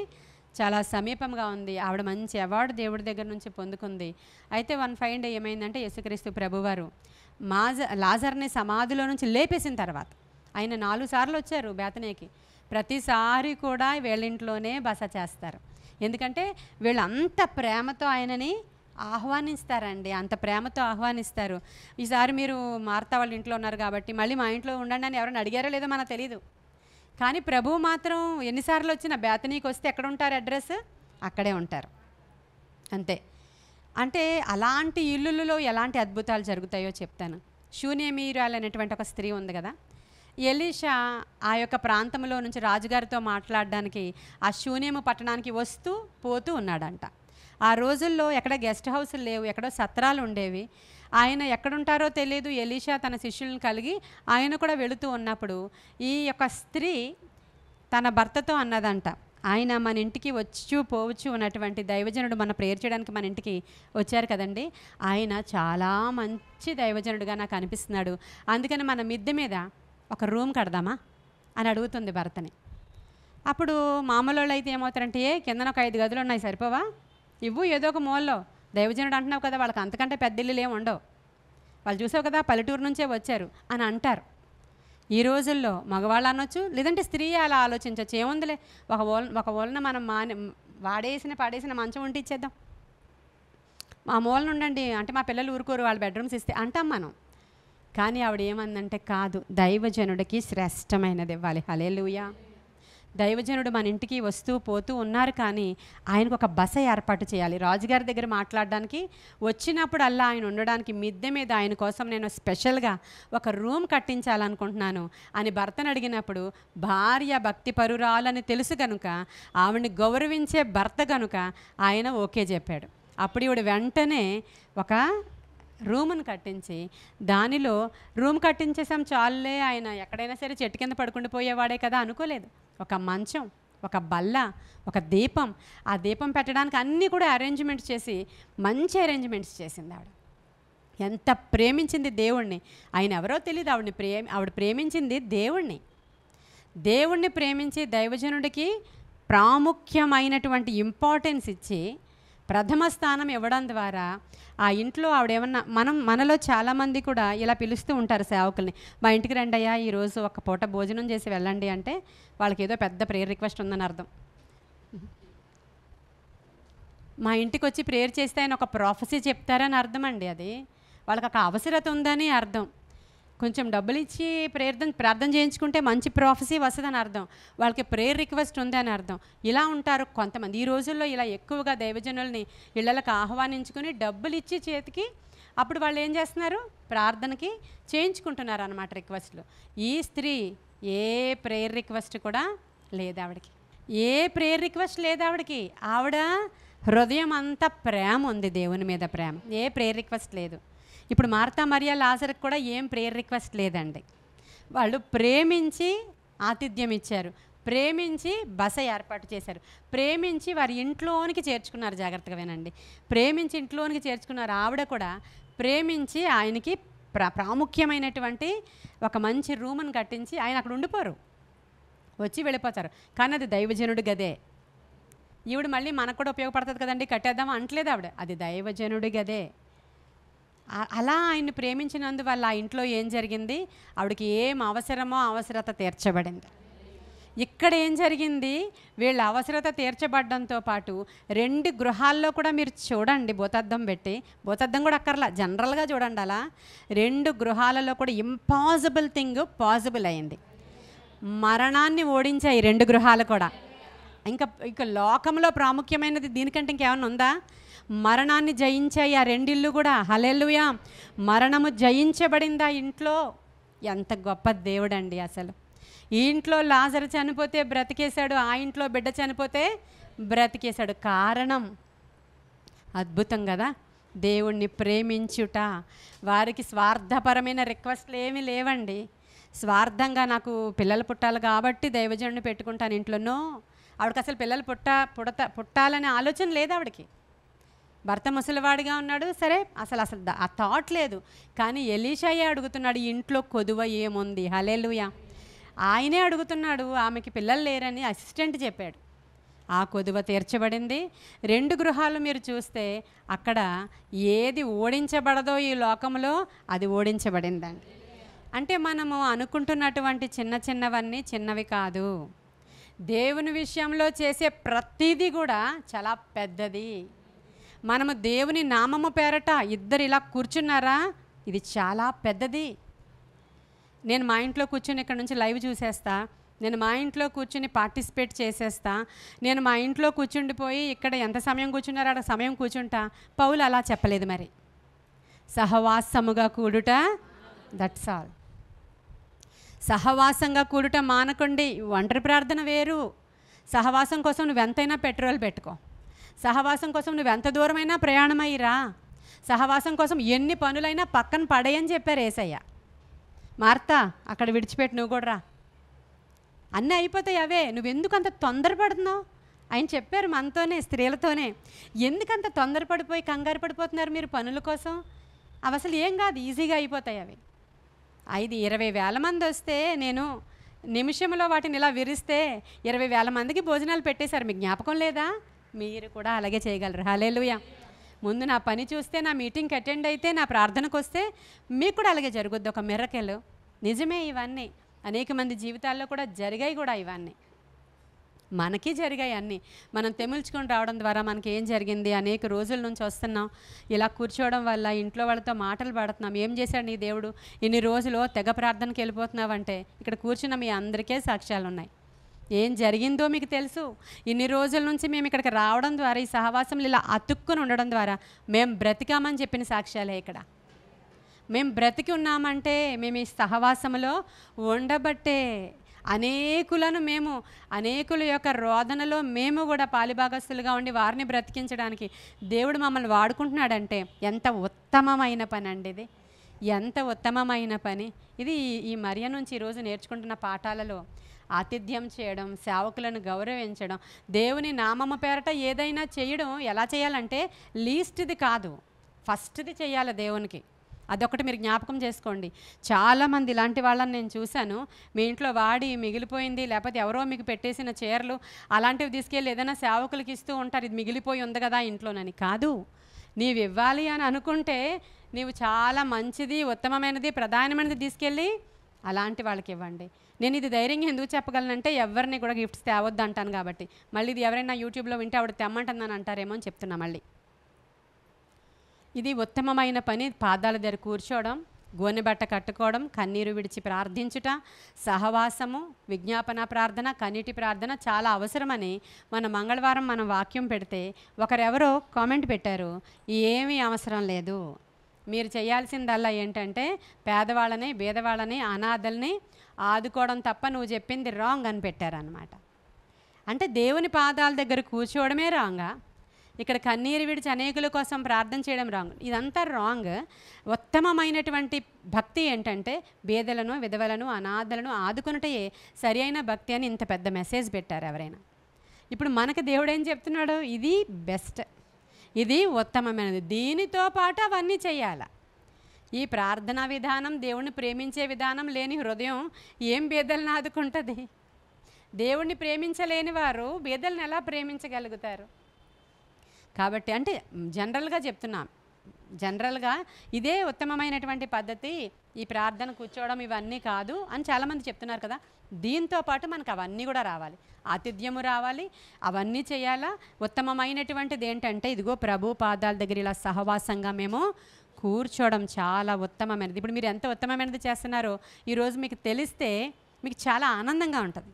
చాలా సమీపంగా ఉంది. ఆవిడ మంచి అవార్డు దేవుడి దగ్గర నుంచి పొందుకుంది. అయితే వన్ ఫైన్ డే ఏమైందంటే యేసుక్రీస్తు ప్రభువారు లాజర్ని సమాధిలో నుంచి లేపేసిన తర్వాత ఆయన 4 సార్లు వచ్చారు బేతనీకి. ప్రతిసారి కూడా వీళ్ళింట్లోనే బస చేస్తారు. ఎందుకంటే వీళ్ళు అంత ప్రేమతో ఆయనని ఆహ్వానిస్తారండి, అంత ప్రేమతో ఆహ్వానిస్తారు. ఈసారి మీరు మార్తా వాళ్ళ ఇంట్లో ఉన్నారు కాబట్టి మళ్ళీ మా ఇంట్లో ఉండండి అని ఎవరైనా అడిగారో లేదో మనకు తెలీదు. కానీ ప్రభువు మాత్రం ఎన్నిసార్లు వచ్చినా బేతనీకి వస్తే ఎక్కడ ఉంటారు అడ్రస్? అక్కడే ఉంటారు అంతే. అంటే అలాంటి ఇల్లులలో ఎలాంటి అద్భుతాలు జరుగుతాయో చెప్తాను. షూనేమీరాలు అనేటువంటి ఒక స్త్రీ ఉంది కదా, ఎలీషా ఆ యొక్క ప్రాంతంలో నుంచి రాజుగారితో మాట్లాడడానికి ఆ షూనేము పట్టణానికి వస్తూ పోతూ ఉన్నాడంట. ఆ రోజుల్లో ఎక్కడ గెస్ట్ హౌస్లు లేవు, ఎక్కడో సత్రాలు ఉండేవి. ఆయన ఎక్కడుంటారో తెలియదు. ఎలీషా తన శిష్యులను కలిగి ఆయన కూడా వెళుతూ ఉన్నప్పుడు ఈ యొక్క స్త్రీ తన భర్తతో అన్నదంట, ఆయన మన ఇంటికి వచ్చు పోవచ్చు ఉన్నటువంటి దైవజనుడు మన ప్రేయర్ చేయడానికి మన ఇంటికి వచ్చారు కదండి, ఆయన చాలా మంచి దైవజనుడుగా నాకు అనిపిస్తున్నాడు, అందుకని మన మిద్దె మీద ఒక రూమ్ కడదామా అని అడుగుతుంది భర్తని. అప్పుడు మామూలు వాళ్ళు అయితే ఏమవుతారంటే, కిందన ఒక 5 గదులు ఉన్నాయి సరిపోవా, ఇవ్వు ఏదో ఒక మూలలో, దైవజనుడు అంటున్నావు కదా వాళ్ళకి అంతకంటే పెద్ద ఇల్లులు ఏమి ఉండవు, వాళ్ళు చూసావు కదా పల్లెటూరు నుంచే వచ్చారు అని అంటారు. ఈ రోజుల్లో మగవాళ్ళు అనొచ్చు, లేదంటే స్త్రీ అలా ఆలోచించవచ్చు. ఏముందిలే ఒక మూలన మనం పాడేసిన మంచం ఉంటే ఇచ్చేద్దాం, మా మూలన ఉండండి అంటే మా పిల్లలు ఊరుకోరు వాళ్ళ బెడ్రూమ్స్ ఇస్తే అంటాం మనం. కానీ ఆవిడ ఏమందంటే, కాదు, దైవజనుడికి శ్రేష్టమైనది ఇవ్వాలి. హల్లెలూయా. దైవజనుడు మన ఇంటికి వస్తూ పోతూ ఉన్నారు, కానీ ఆయనకు ఒక బస ఏర్పాటు చేయాలి. రాజుగారి దగ్గర మాట్లాడడానికి వచ్చినప్పుడల్లా ఆయన ఉండడానికి మిద్దె మీద ఆయన కోసం నేను స్పెషల్గా ఒక రూమ్ కట్టించాలనుకుంటున్నాను అని భర్తను అడిగినప్పుడు, భార్య భక్తి పరురాలని తెలుసు కనుక, ఆవిడని గౌరవించే భర్త కనుక ఆయన ఓకే చెప్పాడు. అప్పుడు ఈవిడ వెంటనే ఒక రూమ్ను కట్టించి, దానిలో రూమ్ కట్టించేసాం చాలులే, ఆయన ఎక్కడైనా సరే చెట్టు కింద పడుకుండిపోయేవాడే కదా అనుకోలేదు. ఒక మంచం, ఒక బల్ల, ఒక దీపం, ఆ దీపం పెట్టడానికి అన్నీ కూడా అరేంజ్మెంట్స్ చేసి మంచి అరేంజ్మెంట్స్ చేసింది ఆవిడ. ఎంత ప్రేమించింది దేవుణ్ణి. ఆయన ఎవరో తెలియదు, ఆవిడ ప్రేమించింది దేవుణ్ణి ప్రేమించి దైవజనుడికి ప్రాముఖ్యమైనటువంటి ఇంపార్టెన్స్ ఇచ్చి ప్రథమ స్థానం ఇవ్వడం ద్వారా ఆ ఇంట్లో ఆవిడేమన్నా మనలో చాలామంది కూడా ఇలా పిలుస్తూ ఉంటారు సేవకుల్ని, మా ఇంటికి రండి అయ్యా ఈరోజు ఒక పూట భోజనం చేసి వెళ్ళండి అంటే వాళ్ళకి ఏదో పెద్ద ప్రేయర్ రిక్వెస్ట్ ఉందని అర్థం. మా ఇంటికి వచ్చి ప్రేయర్ చేస్తే ఆయన ఒక ప్రాఫెసీ చెప్తారని అర్థం అండి. అది వాళ్ళకి ఒక అవసరత ఉందని అర్థం. కొంచెం డబ్బులు ఇచ్చి ప్రార్థన చేయించుకుంటే మంచి ప్రాఫెసీ వస్తుందని అర్థం, వాళ్ళకి ప్రేయర్ రిక్వెస్ట్ ఉంది అని అర్థం. ఇలా ఉంటారు కొంతమంది. ఈ రోజుల్లో ఇలా ఎక్కువగా దైవజనుల్ని ఇళ్ళకి ఆహ్వానించుకుని డబ్బులు ఇచ్చి చేతికి అప్పుడు వాళ్ళు ఏం చేస్తున్నారు, ప్రార్థనకి చేయించుకుంటున్నారు అన్నమాట రిక్వెస్ట్లు. ఈ స్త్రీ ఏ ప్రేయర్ రిక్వెస్ట్ కూడా లేదు ఆవిడకి, ఏ ప్రేయర్ రిక్వెస్ట్ లేదు ఆవిడకి. ఆవిడ హృదయం అంతా ప్రేమ ఉంది, దేవుని మీద ప్రేమ, ఏ ప్రేయర్ రిక్వెస్ట్ లేదు. ఇప్పుడు మార్తా మరియా లాజర్కి కూడా ఏం ప్రేయర్ రిక్వెస్ట్ లేదండి. వాళ్ళు ప్రేమించి ఆతిథ్యం ఇచ్చారు, ప్రేమించి బస ఏర్పాటు చేశారు, ప్రేమించి వారి ఇంట్లోనికి చేర్చుకున్నారు. జాగ్రత్తగా వినండి, ప్రేమించి ఇంట్లోనికి చేర్చుకున్నారు. ఆవిడ కూడా ప్రేమించి ఆయనకి ప్రాముఖ్యమైనటువంటి ఒక మంచి రూమ్ని కట్టించి, ఆయన అక్కడ ఉండిపోరు, వచ్చి వెళ్ళిపోతారు. కానీ అది దైవజనుడి గదే. ఈవిడ మళ్ళీ మనకు కూడా ఉపయోగపడుతుంది కదండి కట్టేద్దాం అంటలేదు ఆవిడ, అది దైవజనుడి గదే. అలా ఆయన్ని ప్రేమించినందువల్ల ఆ ఇంట్లో ఏం జరిగింది, ఆవిడకి ఏం అవసరమో అవసరత తీర్చబడింది. ఇక్కడ ఏం జరిగింది, వీళ్ళ అవసరత తీర్చబడడంతో పాటు 2 గృహాల్లో కూడా మీరు చూడండి, భూతద్దం పెట్టి, భూతద్దం కూడా అక్కర్లా, జనరల్గా చూడండి, అలా 2 గృహాలలో కూడా ఇంపాసిబుల్ థింగ్ పాసిబుల్ అయింది. మరణాన్ని ఓడించాయి 2 గృహాలు కూడా. ఇంకా లోకంలో ప్రాముఖ్యమైనది దీనికంటే ఇంకేమన్నా ఉందా? మరణాన్ని జయించాయి ఆ 2 ఇళ్ళు కూడా. హల్లెలూయా. మరణము జయించబడింది ఆ ఇంట్లో. ఎంత గొప్ప దేవుడండి అసలు. ఈ ఇంట్లో లాజరు చనిపోతే బ్రతికేశాడు, ఆ ఇంట్లో బిడ్డ చనిపోతే బ్రతికేశాడు. కారణం అద్భుతం కదా, దేవుణ్ణి ప్రేమించుట. వారికి స్వార్థపరమైన రిక్వెస్ట్లు ఏమీ లేవండి. స్వార్థంగా నాకు పిల్లలు పుట్టాలి కాబట్టి దైవజనుడిని పెట్టుకుంటాను ఇంట్లోనో, ఆవిడకి అసలు పిల్లలు పుట్టాలనే ఆలోచన లేదు ఆవిడకి. భర్త ముసలివాడిగా ఉన్నాడు, సరే అసలు ఆ థాట్ లేదు. కానీ ఎలీషాయే అడుగుతున్నాడు, ఇంట్లో కొదువ ఏముంది. హల్లెలూయా. ఆయనే అడుగుతున్నాడు. ఆమెకి పిల్లలు లేరని అసిస్టెంట్ చెప్పాడు. ఆ కొదువ తీర్చబడింది. 2 గృహాలు మీరు చూస్తే అక్కడ ఏది ఓడించబడదో ఈ లోకంలో అది ఓడించబడిందండి. అంటే మనము అనుకుంటున్నటువంటి చిన్న చిన్నవన్నీ చిన్నవి కాదు. దేవుని విషయంలో చేసే ప్రతిదీ కూడా చాలా పెద్దది. మనము దేవుని నామము పేరట ఇద్దరు ఇలా కూర్చున్నారా, ఇది చాలా పెద్దది. నేను మా ఇంట్లో కూర్చుని ఇక్కడ నుంచి లైవ్ చూసేస్తా, నేను మా ఇంట్లో కూర్చుని పార్టిసిపేట్ చేసేస్తా, నేను మా ఇంట్లో కూర్చుండిపోయి ఇక్కడ ఎంత సమయం కూర్చున్నారో అక్కడ సమయం కూర్చుంటా. పౌలు అలా చెప్పలేదు. మరి సహవాసముగా కూడుట, దట్స్ ఆల్. సహవాసంగా కూడుట మానకండి. ఒంటరి ప్రార్థన వేరు. సహవాసం కోసం నువ్వు ఎంతైనా పెట్రోల్ పెట్టుకో, సహవాసం కోసం నువ్వు ఎంత దూరమైనా ప్రయాణమయ్యిరా, సహవాసం కోసం ఎన్ని పనులైనా పక్కన పడేయని చెప్పారు యేసయ్య. మార్తా అక్కడ విడిచిపెట్టి నువ్వు కూడా రా, అన్నీ అయిపోతాయి అవే, నువ్వెందుకు అంత తొందరపడుతున్నావు ఆయన చెప్పారు మనతోనే, స్త్రీలతోనే. ఎందుకంత తొందరపడిపోయి కంగారు పడిపోతున్నారు మీరు పనుల కోసం? అవి అసలు ఏం కాదు, ఈజీగా అయిపోతాయి అవి. 20,000 మంది వస్తే నేను నిమిషంలో వాటిని ఇలా విరిస్తే 20,000 మందికి భోజనాలు పెట్టేశారు. మీకు జ్ఞాపకం లేదా? మీరు కూడా అలాగే చేయగలరు. హల్లెలూయా. ముందు నా పని చూస్తే, నా మీటింగ్కి అటెండ్ అయితే, నా ప్రార్థనకు వస్తే మీకు కూడా అలాగే జరుగుద్ది. ఒక మిరకెల్. నిజమే, ఇవన్నీ అనేక మంది జీవితాల్లో కూడా జరిగాయి కూడా. ఇవన్నీ మనకి జరిగాయి అన్నీ. మనం తెముల్చుకొని రావడం ద్వారా మనకి ఏం జరిగింది, అనేక రోజుల నుంచి వస్తున్నాం, ఇలా కూర్చోవడం వల్ల ఇంట్లో వాళ్ళతో మాటలు పడుతున్నాం. ఏం చేశాడు నీ దేవుడు, ఇన్ని రోజులు తెగ ప్రార్థనకి వెళ్ళిపోతున్నావంటే ఇక్కడ కూర్చున్న మీ అందరికీ సాక్ష్యాలు ఉన్నాయి. ఏం జరిగిందో మీకు తెలుసు. ఇన్ని రోజుల నుంచి మేము ఇక్కడికి రావడం ద్వారా, ఈ సహవాసంలో ఇలా అతుక్కుని ఉండడం ద్వారా మేము బ్రతికామని చెప్పిన సాక్ష్యాలే ఇక్కడ. మేము బ్రతికి ఉన్నామంటే మేము ఈ సహవాసంలో ఉండబట్టే. అనేకుల యొక్క రోదనలో మేము కూడా పాలిభాగస్తులుగా ఉండి వారిని బ్రతికించడానికి దేవుడు మమ్మల్ని వాడుకుంటున్నాడంటే ఎంత ఉత్తమమైన పని అండి ఇది. ఎంత ఉత్తమమైన పని ఇది. ఈ మరియ నుంచి ఈరోజు నేర్చుకుంటున్న పాఠాలలో ఆతిథ్యం చేయడం, సేవకులను గౌరవించడం, దేవుని నామము పేరట ఏదైనా చేయడం ఎలా చేయాలంటే లీస్ట్ది కాదు, ఫస్ట్ది చేయాలి దేవునికి. అదొకటి మీరు జ్ఞాపకం చేసుకోండి. చాలామంది ఇలాంటి వాళ్ళని నేను చూశాను. మీ ఇంట్లో వాడి మిగిలిపోయింది, లేకపోతే ఎవరో మీకు పెట్టేసిన చీరలు అలాంటివి తీసుకెళ్ళి ఏదైనా సేవకులకి ఇస్తూ ఉంటారు. ఇది మిగిలిపోయి ఉంది కదా ఇంట్లోనని. కాదు, నీవు ఇవ్వాలి అని అనుకుంటే నీవు చాలా మంచిది, ఉత్తమమైనది, ప్రధానమైనది తీసుకెళ్ళి అలాంటి వాళ్ళకి ఇవ్వండి. నేను ఇది ధైర్యంగా ఎందుకు చెప్పగలనంటే ఎవరిని కూడా గిఫ్ట్స్ తేవద్దు అంటాను కాబట్టి. మళ్ళీ ఇది ఎవరైనా యూట్యూబ్లో వింటే ఆవిడ తెమ్మంటుందని అంటారేమో అని చెప్తున్నా. మళ్ళీ ఇది ఉత్తమమైన పని. పాదాల దగ్గర కూర్చోవడం, గోనె బట్ట కట్టుకోవడం, కన్నీరు విడిచి ప్రార్థించుట, సహవాసము, విజ్ఞాపన ప్రార్థన, కన్నీటి ప్రార్థన చాలా అవసరమని మంగళవారం మనం వాక్యం పెడితే ఒకరెవరో కామెంట్ పెట్టారు, ఏమీ అవసరం లేదు, మీరు చేయాల్సిందల్లా ఏంటంటే పేదవాళ్ళని, బీదవాళ్ళని, అనాథల్ని ఆదుకోవడం తప్ప నువ్వు చెప్పింది రాంగ్ అని పెట్టారనమాట. అంటే దేవుని పాదాల దగ్గర కూర్చోవడమే రాంగా, ఇక్కడ కన్నీరు విడిచి అనేకుల కోసం ప్రార్థన చేయడం రాంగ్. ఇదంతా రాంగ్. ఉత్తమమైనటువంటి భక్తి ఏంటంటే బీదలను, విధవలను, అనాథలను ఆదుకున్నటే సరి అయిన భక్తి అని ఇంత పెద్ద మెసేజ్ పెట్టారు ఎవరైనా. ఇప్పుడు మనకు దేవుడు ఏం చెప్తున్నాడు, ఇది బెస్ట్, ఇది ఉత్తమమైనది, దీనితో పాటు అవన్నీ చేయాలి. ఈ ప్రార్థనా విధానం, దేవుణ్ణి ప్రేమించే విధానం లేని హృదయం ఏం బీదలను ఆదుకుంటుంది? దేవుణ్ణి ప్రేమించలేని వారు బీదలను ఎలా ప్రేమించగలుగుతారు? కాబట్టి అంటే జనరల్గా చెప్తున్నాం, జనరల్గా ఇదే ఉత్తమమైనటువంటి పద్ధతి, ఈ ప్రార్థన కూర్చోవడం ఇవన్నీ కాదు అని చాలామంది చెప్తున్నారు కదా. దీంతో పాటు మనకు అవన్నీ కూడా రావాలి, ఆతిథ్యము రావాలి, అవన్నీ చేయాలా. ఉత్తమమైనటువంటిది ఏంటంటే ఇదిగో ప్రభు పాదాల దగ్గర ఇలా సహవాసంగా మేము కూర్చోవడం చాలా ఉత్తమమైనది. ఇప్పుడు మీరు ఎంత ఉత్తమమైనది చేస్తున్నారో ఈరోజు మీకు తెలిస్తే మీకు చాలా ఆనందంగా ఉంటుంది.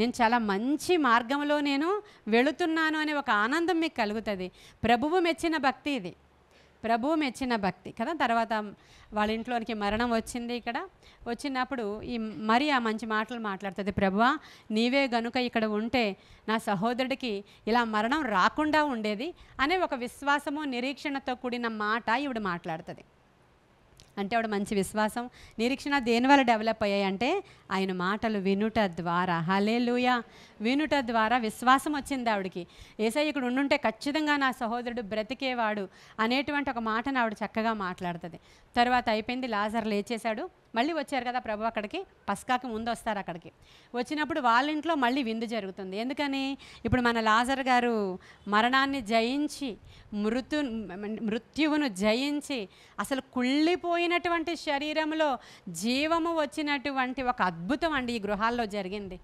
నేను చాలా మంచి మార్గంలో నేను వెళుతున్నాను అనే ఒక ఆనందం మీకు కలుగుతుంది. ప్రభువు మెచ్చిన భక్తి ఇది, ప్రభువు మెచ్చిన భక్తి కదా. తర్వాత వాళ్ళ ఇంట్లోనికి మరణం వచ్చింది. ఇక్కడ వచ్చినప్పుడు ఈ మరియ మంచి మాటలు మాట్లాడుతుంది, ప్రభువా నీవే గనుక ఇక్కడ ఉంటే నా సహోదరుడికి ఇలా మరణం రాకుండా ఉండేది అనే ఒక విశ్వాసము, నిరీక్షణతో కూడిన మాట ఈవిడ మాట్లాడుతుంది. అంటే ఆవిడ మంచి విశ్వాసం, నిరీక్షణ దేనివల్ల డెవలప్ అయ్యాయంటే ఆయన మాటలు వినుట ద్వారా. హల్లెలూయా. వినుట ద్వారా విశ్వాసం వచ్చింది ఆవిడకి. యేసయ్య ఇక్కడ ఉండుంటే ఖచ్చితంగా నా సహోదరుడు బ్రతికేవాడు అనేటువంటి ఒక మాటను ఆవిడ చక్కగా మాట్లాడుతుంది. తర్వాత అయిపోయింది, లాజరు లేచేశాడు, మళ్ళీ వచ్చారు కదా ప్రభు అక్కడికి, పస్కాకి ముందు వస్తారు అక్కడికి. వచ్చినప్పుడు వాళ్ళ ఇంట్లో మళ్ళీ విందు జరుగుతుంది. ఎందుకని? ఇప్పుడు మన లాజర్ గారు మరణాన్ని జయించి మృత్యువును జయించి అసలు కుళ్ళిపోయినటువంటి శరీరంలో జీవము వచ్చినటువంటి ఒక అద్భుతం అండి ఈ గృహాల్లో జరిగింది.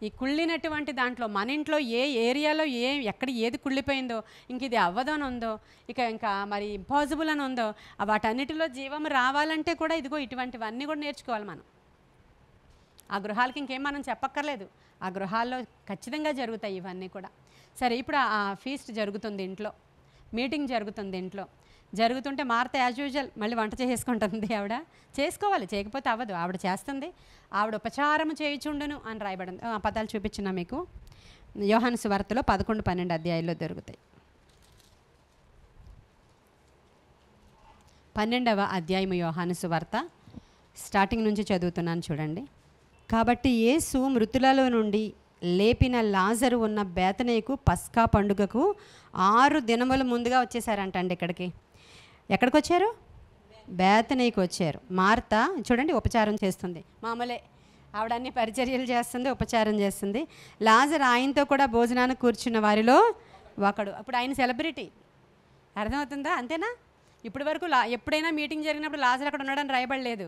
ఈ కుళ్ళినటువంటి దాంట్లో మన ఇంట్లో ఏ ఏరియాలో ఎక్కడ ఏది కుళ్ళిపోయిందో, ఇంక ఇది అవ్వదని ఉందో, ఇంకా మరి ఇంపాసిబుల్ అని ఉందో, వాటన్నిటిలో జీవం రావాలంటే కూడా ఇదిగో ఇటువంటివన్నీ కూడా నేర్చుకోవాలి మనం. ఆ గృహాలకి ఇంకేం మనం చెప్పక్కర్లేదు, ఆ గృహాల్లో ఖచ్చితంగా జరుగుతాయి ఇవన్నీ కూడా. సరే, ఇప్పుడు ఆ ఫీస్ట్ జరుగుతుంది ఇంట్లో, మీటింగ్ జరుగుతుంది ఇంట్లో. జరుగుతుంటే మార్త యాజ్ యూజువల్ మళ్ళీ వంట చేసుకుంటుంది. ఆవిడ చేసుకోవాలి, చేయకపోతే అవ్వదు, ఆవిడ చేస్తుంది. ఆవిడ ఉపచారము చేయుచుండును అని రాయబడింది. ఆ పదాలు చూపించిన మీకు యోహాను సువార్తలో 11-12 అధ్యాయాల్లో దొరుకుతాయి. 12వ అధ్యాయము యోహాను సువార్త స్టార్టింగ్ నుంచి చదువుతున్నాను చూడండి. కాబట్టి యేసు మృతులలో నుండి లేపిన లాజరు ఉన్న బేతనీకు పస్కా పండుగకు 6 దినముల ముందుగా వచ్చేసారంటండి. ఎక్కడికి వచ్చారు? బేతనీకి వచ్చారు. మార్త చూడండి ఉపచారం చేస్తుంది, మామూలే, ఆవిడ అన్ని పరిచర్యలు చేస్తుంది, ఉపచారం చేస్తుంది. లాజర్ ఆయనతో కూడా భోజనానికి కూర్చున్న వారిలో ఒకడు. అప్పుడు ఆయన సెలబ్రిటీ, అర్థమవుతుందా? అంతేనా? ఇప్పటి వరకు ఎప్పుడైనా మీటింగ్ జరిగినప్పుడు లాజర్ అక్కడ ఉన్నాడని రాయబడలేదు.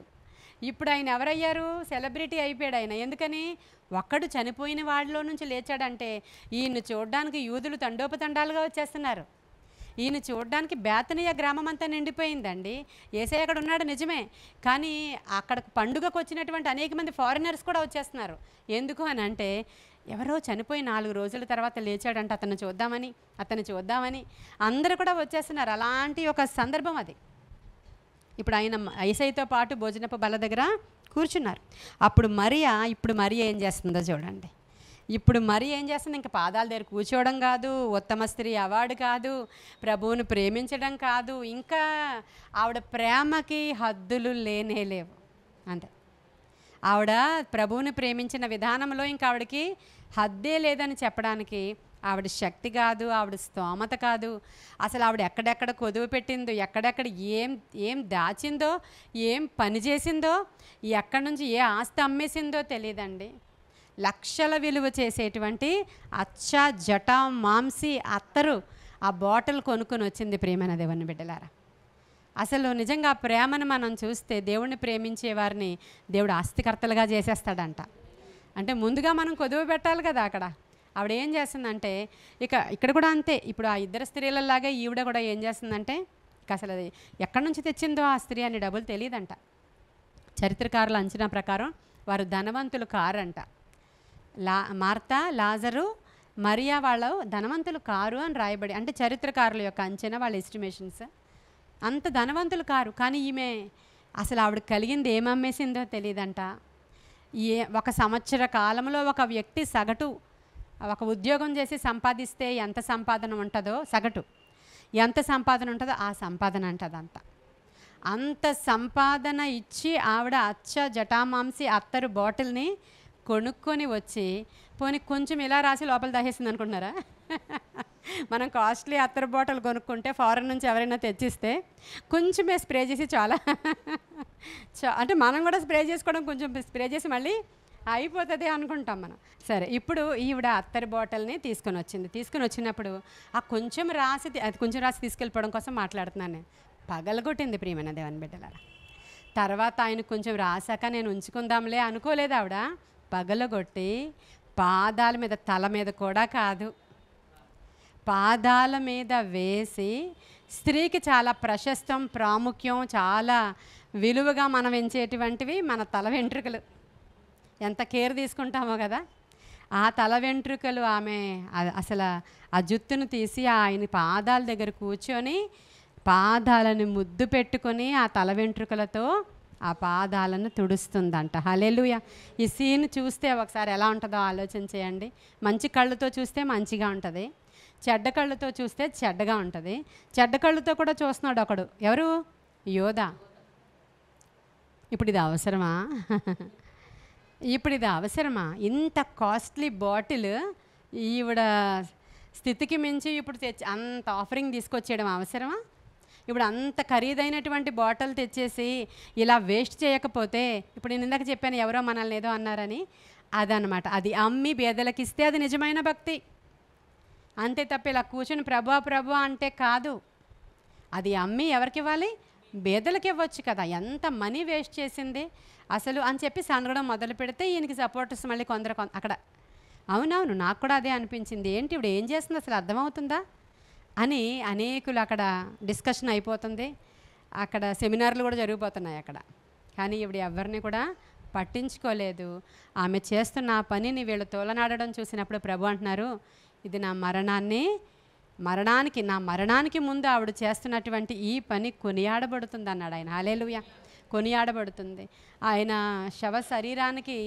ఇప్పుడు ఆయన ఎవరయ్యారు? సెలబ్రిటీ అయిపోయాడు ఆయన. ఎందుకని? ఒక్కడు చనిపోయిన వాడిలో నుంచి లేచాడంటే ఈయన చూడడానికి యూదులు తండోపతండాలుగా వచ్చేస్తున్నారు. ఈయన చూడడానికి బేతనీయ గ్రామం అంతా నిండిపోయిందండి. యేసయ్య అక్కడ ఉన్నాడు నిజమే, కానీ అక్కడ పండుగకు వచ్చినటువంటి అనేక మంది ఫారినర్స్ కూడా వచ్చేస్తున్నారు. ఎందుకు అని అంటే, ఎవరో చనిపోయి 4 రోజుల తర్వాత లేచాడంటే అతన్ని చూద్దామని అందరూ కూడా వచ్చేస్తున్నారు. అలాంటి ఒక సందర్భం అది. ఇప్పుడు ఆయన యేసయ్యతో పాటు భోజనపు బల్ల దగ్గర కూర్చున్నారు. అప్పుడు మరియ ఏం చేస్తుందో చూడండి. ఇప్పుడు మరి ఏం చేస్తుంది? ఇంకా పాదాల దగ్గర కూర్చోవడం కాదు, ఉత్తమ స్త్రీ అవార్డు కాదు, ప్రభువును ప్రేమించడం కాదు, ఇంకా ఆవిడ ప్రేమకి హద్దులు లేవు. అంతే, ఆవిడ ప్రభువుని ప్రేమించిన విధానంలో ఇంకా ఆవిడకి హద్దే లేదని చెప్పడానికి ఆవిడ శక్తి కాదు, ఆవిడ స్తోమత కాదు. అసలు ఆవిడ ఎక్కడెక్కడ కొదువు పెట్టిందో, ఎక్కడెక్కడ ఏం దాచిందో, ఏం పని చేసిందో, ఎక్కడి నుంచి ఏ ఆస్తి అమ్మేసిందో తెలియదండి. లక్షల విలువ చేసేటువంటి జటా మాంసి అత్తరు ఆ బాటిల్ కొనుక్కొని వచ్చింది. ప్రేమైన దేవుని బిడ్డలారా, అసలు నిజంగా ఆ ప్రేమను మనం చూస్తే దేవుణ్ణి ప్రేమించే వారిని దేవుడు ఆస్తికర్తలుగా చేసేస్తాడంట. అంటే ముందుగా మనం కొదువు పెట్టాలి కదా. అక్కడ ఆవిడ ఏం చేస్తుందంటే, ఇక్కడ కూడా అంతే. ఇప్పుడు ఆ ఇద్దరు స్త్రీలలాగే ఈవిడ కూడా ఏం చేస్తుందంటే, అసలు అది ఎక్కడి నుంచి తెచ్చిందో ఆ స్త్రీ అని డబ్బులు తెలియదంట. చరిత్రకారుల అంచనా ప్రకారం వారు ధనవంతులు కారంట. మార్త, లాజరు, మరియా వాళ్ళు ధనవంతులు కారు అని రాయబడి, అంటే చరిత్రకారుల యొక్క అంచనా, వాళ్ళ ఎస్టిమేషన్స్. అంత ధనవంతులు కారు, కానీ ఈమె అసలు ఆవిడ కలిగింది ఏమమ్మేసిందో తెలియదంట. ఒక సంవత్సర కాలంలో ఒక వ్యక్తి సగటు ఒక ఉద్యోగం చేసి సంపాదిస్తే ఎంత సంపాదన ఉంటుందో, సగటు ఎంత సంపాదన ఉంటుందో ఆ సంపాదన అంటదంతా. అంత సంపాదన ఇచ్చి ఆవిడ జటామాంసి అత్తరు బాటిల్ని కొనుక్కొని వచ్చి, పోనీ కొంచెం ఇలా రాసి లోపల దాహేసింది అనుకుంటున్నారా? మనం కాస్ట్లీ అత్తరు బాటిల్ కొనుక్కుంటే ఫారెన్ నుంచి ఎవరైనా తెచ్చిస్తే కొంచెమే స్ప్రే చేసి చాలా అంటే మనం కూడా స్ప్రే చేసుకోవడం, కొంచెం స్ప్రే చేసి మళ్ళీ అయిపోతుంది అనుకుంటాం మనం. సరే, ఇప్పుడు ఈవిడ అత్తరు బాటిల్ని తీసుకొని వచ్చినప్పుడు ఆ కొంచెం రాసి తీసుకెళ్ళిపోవడం కోసం మాట్లాడుతున్నాను నేను. పగలగొట్టింది ప్రియమైన దేవుని బిడ్డలారా. తర్వాత ఆయన కొంచెం రాసాక నేను ఉంచుకుందాంలే అనుకోలేదు. ఆవిడ పగలగొట్టి పాదాల మీద, తల మీద కూడా కాదు, పాదాల మీద వేసి, స్త్రీకి చాలా ప్రశస్తం, ప్రాముఖ్యం, చాలా విలువగా మనం ఎంచేటువంటివి మన తల వెంట్రుకలు. ఎంత కేర్ తీసుకుంటామో కదా. ఆ తల వెంట్రుకలు ఆమె అసలు ఆ జుత్తును తీసి ఆయన పాదాల దగ్గర కూర్చొని పాదాలను ముద్దు పెట్టుకొని ఆ తల వెంట్రుకలతో ఆ పాదాలను తుడుస్తుందంట. హల్లెలూయా. ఈ సీన్ చూస్తే ఒకసారి ఎలా ఉంటుందో ఆలోచన చేయండి. మంచి కళ్ళుతో చూస్తే మంచిగా ఉంటుంది, చెడ్డ కళ్ళుతో చూస్తే చెడ్డగా ఉంటుంది. చెడ్డ కళ్ళుతో కూడా చూస్తున్నాడు ఒకడు, ఎవరు? యోధా. ఇప్పుడు ఇది అవసరమా? ఇంత కాస్ట్లీ బాటిల్ ఈవిడ స్థితికి మించి ఇప్పుడు అంత ఆఫరింగ్ తీసుకొచ్చేయడం అవసరమా? ఇప్పుడు అంత ఖరీదైనటువంటి బాటిల్ తెచ్చేసి ఇలా వేస్ట్ చేయకపోతే, ఇప్పుడు నేను ఇందాక చెప్పాను ఎవరో మనల్ని ఏదో అన్నారని, అదనమాట. అది అమ్మి బేదలకు ఇస్తే అది నిజమైన భక్తి. అంతే తప్ప ఇలా కూర్చుని ప్రభా ప్రభా అంటే కాదు. అది అమ్మి ఎవరికి ఇవ్వాలి? బేదలకు ఇవ్వచ్చు కదా. ఎంత మనీ వేస్ట్ చేసింది అసలు అని చెప్పి సనగడం మొదలు పెడితే ఈయనకి సపోర్టర్స్ మళ్ళీ కొందరు అక్కడ అవునవును నాకు కూడా అదే అనిపించింది. ఏంటి ఇప్పుడు ఏం చేస్తుంది అసలు అర్థమవుతుందా అని అనేకులు అక్కడ డిస్కషన్ అయిపోతుంది. అక్కడ సెమినార్లు కూడా జరిగిపోతున్నాయి అక్కడ. కానీ ఇప్పుడు ఎవరిని కూడా పట్టించుకోలేదు. ఆమె చేస్తున్న ఆ పనిని వీళ్ళు తోలనాడడం చూసినప్పుడు ప్రభు అంటున్నారు, ఇది నా మరణానికి ముందు ఆవిడ చేస్తున్నటువంటి ఈ పని కొనియాడబడుతుంది అన్నాడు ఆయన. హల్లెలూయా, కొనియాడబడుతుంది. ఆయన శవ శరీరానికి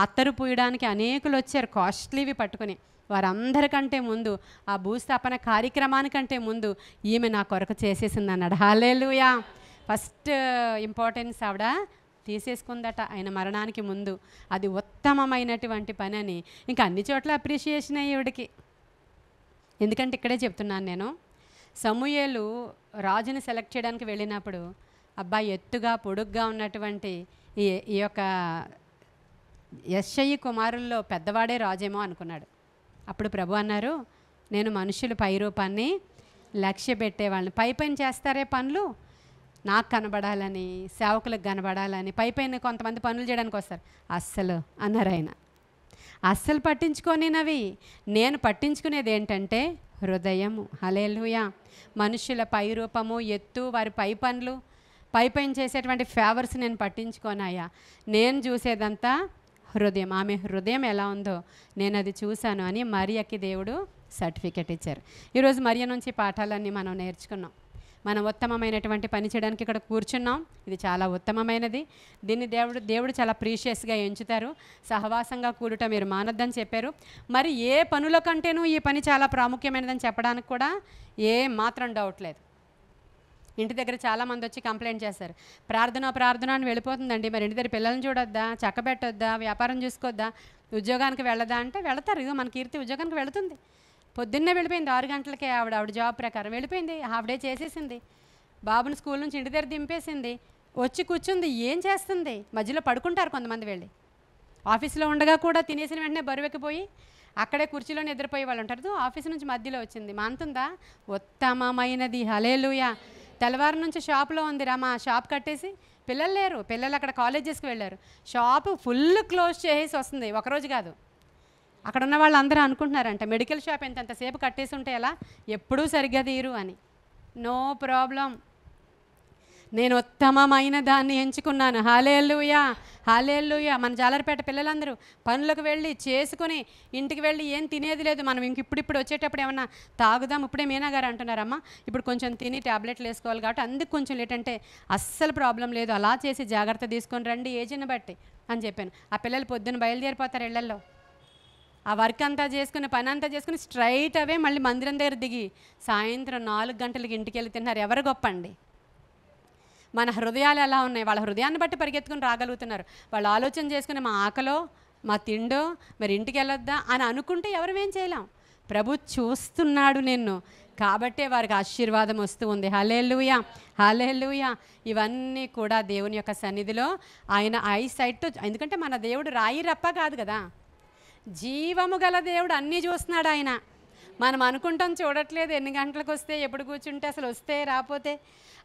అత్తరు పూయడానికి అనేకులు వచ్చారు కాస్ట్లీవి పట్టుకుని. వారందరికంటే ముందు ఆ భూస్థాపన కార్యక్రమానికంటే ముందు ఈమె నా కొరకు చేసేసింది అన్నాడు. హల్లెలూయా. ఫస్ట్ ఇంపార్టెన్స్ ఆవిడ తీసేసుకుందట ఆయన మరణానికి ముందు. అది ఉత్తమమైనటువంటి పని అని ఇంకా అన్ని చోట్ల అప్రిషియేషన్ అయ్యి ఈవిడికి. ఎందుకంటే ఇక్కడే చెప్తున్నాను నేను, సమూయేలు రాజుని సెలెక్ట్ చేయడానికి వెళ్ళినప్పుడు అబ్బాయి ఎత్తుగా పొడుగ్గా ఉన్నటువంటి ఈ యొక్క యెష్షయి కుమారుల్లో పెద్దవాడే రాజేమో అనుకున్నాడు. అప్పుడు ప్రభు అన్నారు, నేను మనుషుల పై రూపాన్ని లక్ష్య పెట్టేవాళ్ళని. పైపైన చేస్తారే పనులు నాకు కనబడాలని, సేవకులకు కనబడాలని పైపైన కొంతమంది పనులు చేయడానికి వస్తారు. అస్సలు అన్నారు ఆయన, అస్సలు పట్టించుకోనినవి. నేను పట్టించుకునేది ఏంటంటే హృదయము. హల్లెలూయా. మనుషుల పై రూపము, ఎత్తు, వారి పై పనులు, పైపైన చేసేటువంటి ఫేవర్స్ నేను పట్టించుకోనాయా. నేను చూసేదంతా హృదయం. ఆమె హృదయం ఎలా ఉందో నేను అది చూశాను అని మరియకి దేవుడు సర్టిఫికెట్ ఇచ్చారు. ఈరోజు మరియ నుంచి పాఠాలన్నీ మనం నేర్చుకున్నాం. మనం ఉత్తమమైనటువంటి పని చేయడానికి ఇక్కడ కూర్చున్నాం. ఇది చాలా ఉత్తమమైనది. దీన్ని దేవుడు చాలా ప్రీషియస్గా ఎంచుతారు. సహవాసంగా కూడుట మీరు మానొద్దని చెప్పారు. మరి ఏ పనుల కంటేనూ ఈ పని చాలా ప్రాముఖ్యమైనదని చెప్పడానికి కూడా ఏ మాత్రం డౌట్ లేదు. ఇంటి దగ్గర చాలామంది వచ్చి కంప్లైంట్ చేస్తారు, ప్రార్థన అని వెళ్ళిపోతుందండి, మరి ఇంటి దగ్గర పిల్లల్ని చూడొద్దా, చక్కబెట్టొద్దా, వ్యాపారం చూసుకోవద్దా, ఉద్యోగానికి వెళ్ళదా అంటే వెళతారు. ఇదిగో మన కీర్తి ఉద్యోగానికి వెళుతుంది. పొద్దున్నే వెళ్ళిపోయింది 6 గంటలకే. ఆవిడ జాబ్ ప్రకారం వెళ్ళిపోయింది. హాఫ్ డే చేసేసింది. బాబుని స్కూల్ నుంచి ఇంటి దగ్గర దింపేసింది. వచ్చి కూర్చుంది. ఏం చేస్తుంది? మధ్యలో పడుకుంటారు కొంతమంది వెళ్ళి. ఆఫీస్లో ఉండగా కూడా తినేసిన వెంటనే బరువెక్కిపోయి అక్కడే కుర్చీలో నిద్రపోయే వాళ్ళు ఉంటారు. ఆఫీస్ నుంచి మధ్యలో వచ్చింది. మానుతుందా? ఉత్తమమైనది. హల్లెలూయా. తెల్లవారు నుంచి షాప్లో ఉంది రమ, షాప్ కట్టేసి పిల్లలు లేరు, పిల్లలు అక్కడ కాలేజెస్కి వెళ్ళారు, షాపు ఫుల్ క్లోజ్ చేసేసి వస్తుంది. ఒకరోజు కాదు. అక్కడ ఉన్న వాళ్ళందరూ అనుకుంటున్నారంట మెడికల్ షాప్ ఎంతసేపు కట్టేసి ఉంటే ఎలా, ఎప్పుడూ సరిగ్గా తీరు అని. నో ప్రాబ్లం, నేను ఉత్తమమైన దాన్ని ఎంచుకున్నాను. హల్లెలూయా, హల్లెలూయా. మన జాలరిపేట పిల్లలందరూ పనులకు వెళ్ళి చేసుకుని ఇంటికి వెళ్ళి ఏం తినేది లేదు. మనం ఇప్పుడిప్పుడు వచ్చేటప్పుడు ఏమన్నా తాగుదాం. ఇప్పుడే మీనా గారు అంటున్నారమ్మా, ఇప్పుడు కొంచెం తిని ట్యాబ్లెట్లు వేసుకోవాలి కాబట్టి అందుకు కొంచెం లేట్ అంటే అస్సలు ప్రాబ్లం లేదు, అలా చేసి జాగ్రత్త తీసుకొని రండి ఏజ్ని బట్టి అని చెప్పాను. ఆ పిల్లలు పొద్దున్న బయలుదేరిపోతారు ఇళ్లలో. ఆ వర్క్ అంతా చేసుకుని పని అంతా చేసుకుని స్ట్రైట్ అవే మళ్ళీ మందిరం దగ్గర దిగి సాయంత్రం 4 గంటలకి ఇంటికి వెళ్ళి తిన్నారు. ఎవరు గొప్ప అండి? మన హృదయాలు ఎలా ఉన్నాయి? వాళ్ళ హృదయాన్ని బట్టి పరిగెత్తుకుని రాగలుగుతున్నారు. వాళ్ళు ఆలోచన చేసుకుని మా ఆకలో మా తిండో మరి ఇంటికి వెళ్ళొద్దా అని అనుకుంటే ఎవరు ఏం చేయలేం. ప్రభు చూస్తున్నాడు నిన్ను, కాబట్టే వారికి ఆశీర్వాదం వస్తూ ఉంది. హల్లెలూయా, హల్లెలూయా. ఇవన్నీ కూడా దేవుని యొక్క సన్నిధిలో ఆయన ఐసైట్. ఎందుకంటే మన దేవుడు రాయి రప్ప కాదు కదా, జీవము గల దేవుడు. అన్నీ చూస్తున్నాడు ఆయన. మనం అనుకుంటాం చూడట్లేదు, ఎన్ని గంటలకు వస్తే, ఎప్పుడు కూర్చుంటే, అసలు వస్తే రాపోతే.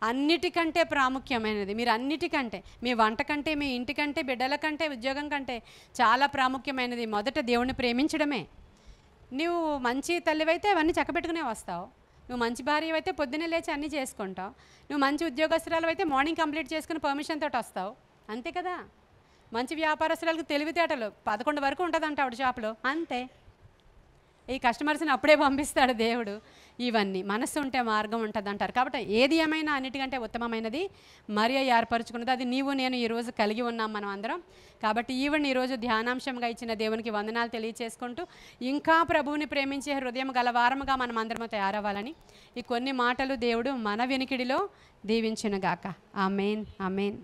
అన్నిటికంటే ప్రాముఖ్యమైనది, మీరు అన్నిటికంటే, మీ వంట కంటే, మీ ఇంటి కంటే, బిడ్డల కంటే, ఉద్యోగం కంటే చాలా ప్రాముఖ్యమైనది మొదట దేవుణ్ణి ప్రేమించడమే. నువ్వు మంచి తల్లివైతే అవన్నీ చక్కబెట్టుకునే వస్తావు. నువ్వు మంచి భార్య అయితే పొద్దున్నే లేచి అన్నీ చేసుకుంటావు. నువ్వు మంచి ఉద్యోగస్తురాలు అయితే మార్నింగ్ కంప్లీట్ చేసుకుని పర్మిషన్ తోటి వస్తావు. అంతే కదా. మంచి వ్యాపారస్తులకు తెలివితేటలు 11 వరకు ఉంటుందంట ఆవిడ షాప్లో. అంతే. ఈ కస్టమర్స్ని అప్పుడే పంపిస్తాడు దేవుడు. ఇవన్నీ మనస్సు ఉంటే మార్గం ఉంటుంది అంటారు. కాబట్టి ఏది ఏమైనా అన్నిటికంటే ఉత్తమమైనది మరియ ఏర్పరచుకున్నది. అది నీవు నేను ఈరోజు కలిగి ఉన్నాం మనం అందరం. కాబట్టి ఈవిడ్ని ఈరోజు ధ్యానాంశంగా ఇచ్చిన దేవునికి వందనాలు తెలియచేసుకుంటూ ఇంకా ప్రభువుని ప్రేమించే హృదయం గలవారముగా మనం అందరము తయారవ్వాలని ఈ కొన్ని మాటలు దేవుడు మన వెనికిడిలో దీవించునుగాక. ఆమేన్, ఆమేన్.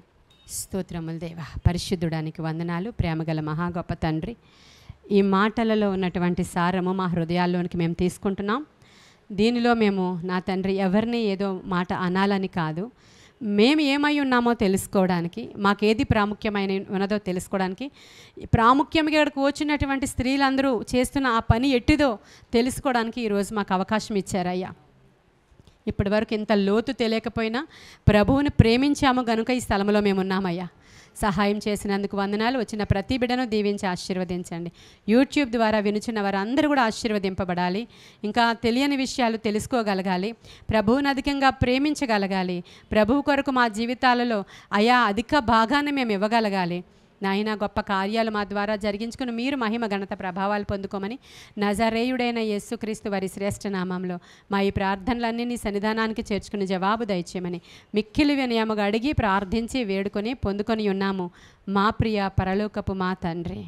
స్తోత్రములు దేవా, పరిశుద్ధుడానికి వందనాలు. ప్రేమగల మహా గొప్ప తండ్రి, ఈ మాటలలో ఉన్నటువంటి సారము మా హృదయాల్లోనికి మేము తీసుకుంటున్నాం. దీనిలో మేము నా తండ్రి ఎవరిని ఏదో మాట అనాలని కాదు, మేము ఏమై ఉన్నామో తెలుసుకోవడానికి, మాకేది ప్రాముఖ్యమైన ఉన్నదో తెలుసుకోవడానికి, ప్రాముఖ్యంగా ఇక్కడికి వచ్చినటువంటి స్త్రీలందరూ చేస్తున్న ఆ పని ఎట్టిదో తెలుసుకోవడానికి ఈరోజు మాకు అవకాశం ఇచ్చారయ్యా. ఇప్పటి వరకు ఇంత లోతు తెలియకపోయినా ప్రభువుని ప్రేమించాము గనుక ఈ స్థలంలో మేము ఉన్నామయ్యా. సహాయం చేసినందుకు వందనాలు. వచ్చిన ప్రతి బిడ్డను దీవించి ఆశీర్వదించండి. యూట్యూబ్ ద్వారా వినుచున్న వారందరూ కూడా ఆశీర్వదింపబడాలి. ఇంకా తెలియని విషయాలు తెలుసుకోగలగాలి, ప్రభువుని అధికంగా ప్రేమించగలగాలి, ప్రభువు కొరకు మా జీవితాలలో అయా అధిక భాగాన్ని మేము ఇవ్వగలగాలి. నాయన గొప్ప కార్యాలు మా ద్వారా జరిగించుకుని మీరు మహిమ ఘనత ప్రభావాలు పొందుకోమని నజరేయుడైన యేసుక్రీస్తు వారి శ్రేష్ఠ నామంలో మా ఈ ప్రార్థనలన్నీ నీ సన్నిధానానికి చేర్చుకుని జవాబు దయచేయమని మిక్కిలి వినయముగా అడిగి ప్రార్థించి వేడుకొని పొందుకొని ఉన్నాము మా ప్రియ పరలోకపు మా తండ్రి.